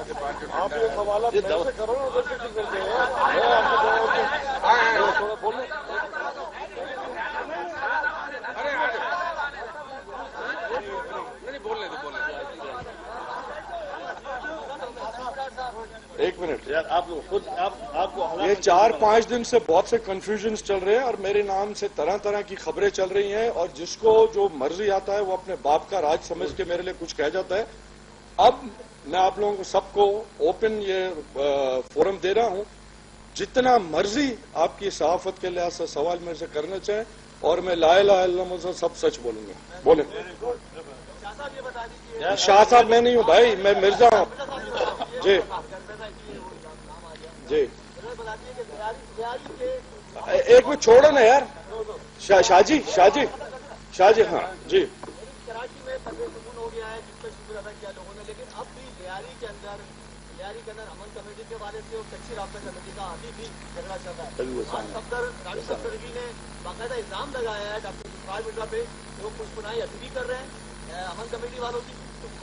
آپ یہ سوالات سے کرو نا ادھر سے کرتے تھوڑا بولو. ایک منٹ یار، آپ خود آپ کو یہ 4-5 دن سے بہت سے کنفیوژنز چل رہے ہیں اور میرے نام سے طرح طرح کی خبریں چل رہی ہیں، اور جس کو جو مرضی آتا ہے وہ اپنے باپ کا راج سمجھ کے میرے لیے کچھ کہہ جاتا ہے. اب میں آپ لوگوں کو سب کو اوپن یہ فورم دے رہا ہوں، جتنا مرضی آپ کی صحافت کے لحاظ سے سوال میرے سے کرنا چاہیں، اور میں لا الہ الا اللہ سے سب سچ بولوں گا. بولیں. شاہ صاحب میں نہیں ہوں بھائی، میں مرزا ہوں. جی جی ایک منٹ چھوڑو نا یار. شاہ جی ہاں جی. کراچی میں پرسکون ہو گیا ہے جس پر شکر ادا کیا لوگوں نے، لیکن اب بھی لیاری کے اندر امن کمیٹی کے والے سے اور کچی رابطہ کمیٹی کا ابھی بھی جھگڑا چل رہا ہے. آج صفدر راجو صفدرگی نے باقاعدہ الزام لگایا ہے ڈاکٹر ذوالفقار مرزا پہ، وہ پشپنائی ابھی بھی کر رہے ہیں امن کمیٹی والوں کی.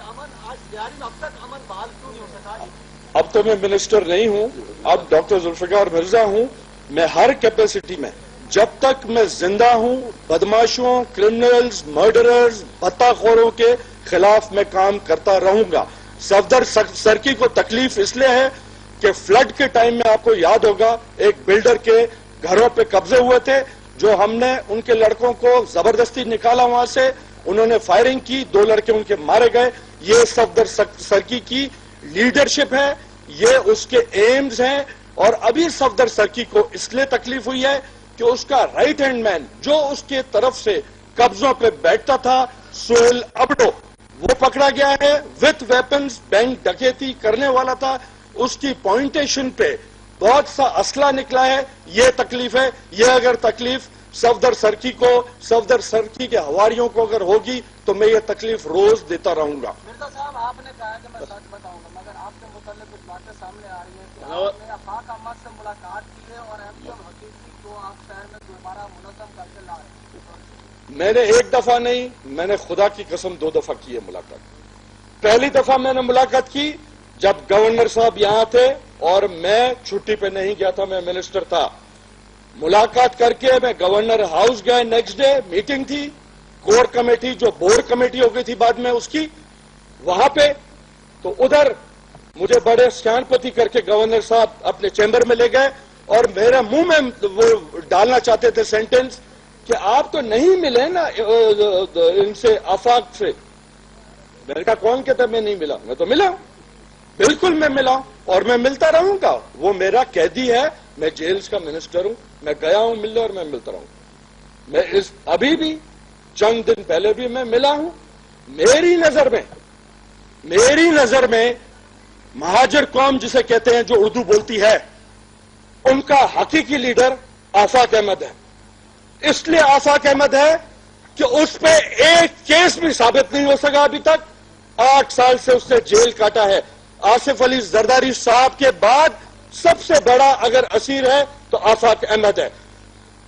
امن آج لیاری میں اب تک امن بحال کیوں نہیں ہو سکا؟ اب تو میں منسٹر نہیں ہوں، اب ڈاکٹر ذوالفقار مرزا ہوں. میں ہر کیپیسٹی میں جب تک میں زندہ ہوں بدماشوں، کرمنلز، مرڈررز، بھتہ خوروں کے خلاف میں کام کرتا رہوں گا. صفدر سرکی کو تکلیف اس لیے ہے کہ فلڈ کے ٹائم میں آپ کو یاد ہوگا ایک بلڈر کے گھروں پہ قبضے ہوئے تھے، جو ہم نے ان کے لڑکوں کو زبردستی نکالا وہاں سے، انہوں نے فائرنگ کی، 2 لڑکے ان کے مارے گئے. یہ صفدر سرکی کی لیڈرشپ ہے، یہ اس کے ایمز ہیں. اور ابھی صفدر سرکی کو اس لیے تکلیف ہوئی ہے کہ اس کا رائٹ ہینڈ مین جو اس کے طرف سے قبضوں پہ بیٹھتا تھا، سہیل ابڈو، وہ پکڑا گیا ہے وتھ ویپنز. بینک ڈکیتی کرنے والا تھا، اس کی پوائنٹیشن پہ بہت سا اسلحہ نکلا ہے. یہ تکلیف ہے. یہ اگر تکلیف صفدر سرکی کو، صفدر سرکی کے حواریوں کو اگر ہوگی تو میں یہ تکلیف روز دیتا رہوں گا. مرزا صاحب آپ نے کہا کہ میں سچ بتاؤں گا، مگر آپ کے متعلق کچھ باتیں سامنے آ رہی ہیں کہ آپ نے افاق احمد سے ملاقات کی ہے اور ایم پی حقیقی کو آپ شہر میں دوبارہ منظم کر کے لا رہے ہیں. میں نے 1 دفعہ نہیں، میں نے خدا کی قسم 2 دفعہ کی ہے ملاقات. پہلی دفعہ میں نے ملاقات کی جب گورنر صاحب یہاں تھے اور میں چھٹی پہ نہیں گیا تھا، میں منسٹر تھا. ملاقات کر کے میں گورنر ہاؤس گیا، نیکسٹ ڈے میٹنگ تھی کور کمیٹی جو بورڈ کمیٹی ہو گئی تھی بعد میں اس کی، وہاں پہ تو ادھر مجھے بڑے سیان پتی کر کے گورنر صاحب اپنے چیمبر میں لے گئے اور میرے منہ میں وہ ڈالنا چاہتے تھے سینٹنس کہ آپ تو نہیں ملے نا ان سے آفاق سے. میں نے کہا کون کہتا میں نہیں ملا؟ میں تو ملا ہوں، بالکل میں ملا ہوں اور میں ملتا رہوں گا. وہ میرا قیدی ہے، میں جیلز کا منسٹر ہوں، میں گیا ہوں ملنے اور میں ملتا رہوں. میں ابھی بھی چند دن پہلے بھی میں ملا ہوں. میری نظر میں مہاجر قوم جسے کہتے ہیں جو اردو بولتی ہے، ان کا حقیقی لیڈر آفاق احمد ہے. اس لیے آفاق احمد ہے کہ اس پہ ایک کیس بھی ثابت نہیں ہو سکا ابھی تک. 8 سال سے اس نے جیل کاٹا ہے. آصف علی زرداری صاحب کے بعد سب سے بڑا اگر اسیر ہے تو آفاق احمد ہے.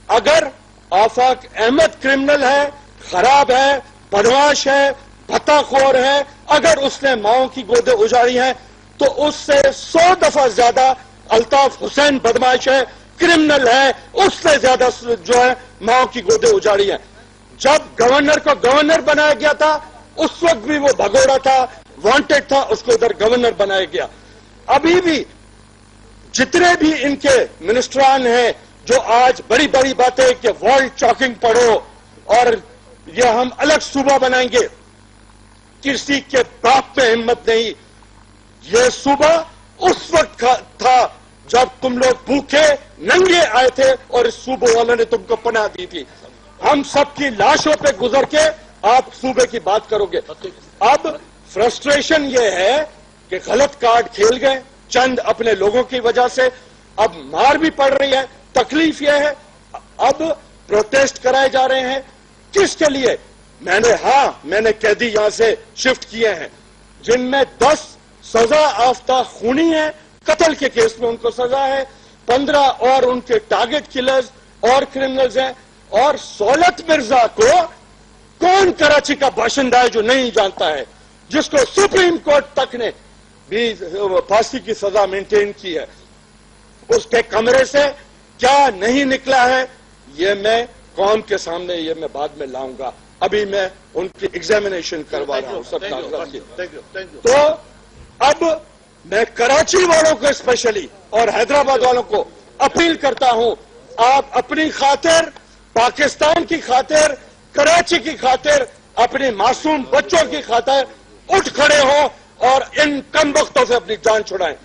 اگر آفاق احمد کرمنل ہے، خراب ہے، بدماش ہے، بھتہ خور ہے، اگر اس نے ماؤں کی گودیں اجاڑی ہیں تو اس سے 100 دفعہ زیادہ الطاف حسین بدماش ہے، کرمنل ہے، اس سے زیادہ جو ہے ماؤں کی گودیں اجاڑی ہیں. جب گورنر کو گورنر بنایا گیا تھا اس وقت بھی وہ بھگوڑا تھا، وانٹڈ تھا، اس کو ادھر گورنر بنایا گیا. ابھی بھی جتنے بھی ان کے منسٹران ہیں جو آج بڑی بڑی باتیں کہ ورلڈ چاکنگ پڑھو اور یہ ہم الگ صوبہ بنائیں گے، کسی کے باپ پہ ہمت نہیں. یہ صوبہ اس وقت تھا جب تم لوگ بھوکے ننگے آئے تھے اور اس صوبے والوں نے تم کو پناہ دی تھی. ہم سب کی لاشوں پہ گزر کے آپ صوبے کی بات کرو گے. اب فرسٹریشن یہ ہے کہ غلط کارڈ کھیل گئے چند اپنے لوگوں کی وجہ سے، اب مار بھی پڑ رہی ہے. تکلیف یہ ہے اب پروٹیسٹ کرائے جا رہے ہیں. کس کے لیے؟ میں نے قیدی یہاں سے شفٹ کیے ہیں جن میں 10 سزا یافتہ خونی ہیں، قتل کے کیس میں ان کو سزا ہے، 15 اور ان کے ٹارگٹ کلرز اور کرمنلز ہیں. اور سولت مرزا کو کون کراچی کا باشندہ ہے جو نہیں جانتا ہے، جس کو سپریم کورٹ تک نے بھی پھانسی کی سزا مینٹین کی ہے. اس کے کمرے سے کیا نہیں نکلا ہے یہ میں قوم کے سامنے یہ میں بعد میں لاؤں گا. ابھی میں ان کی ایگزامینیشن کروا رہا ہوں سب کاغذات کی. تو اب میں کراچی والوں کو اسپیشلی اور حیدرآباد والوں کو اپیل کرتا ہوں، آپ اپنی خاطر، پاکستان کی خاطر، کراچی کی خاطر، اپنے معصوم بچوں کی خاطر اٹھ کھڑے ہوں اور ان کم بختوں سے اپنی جان چھڑائیں.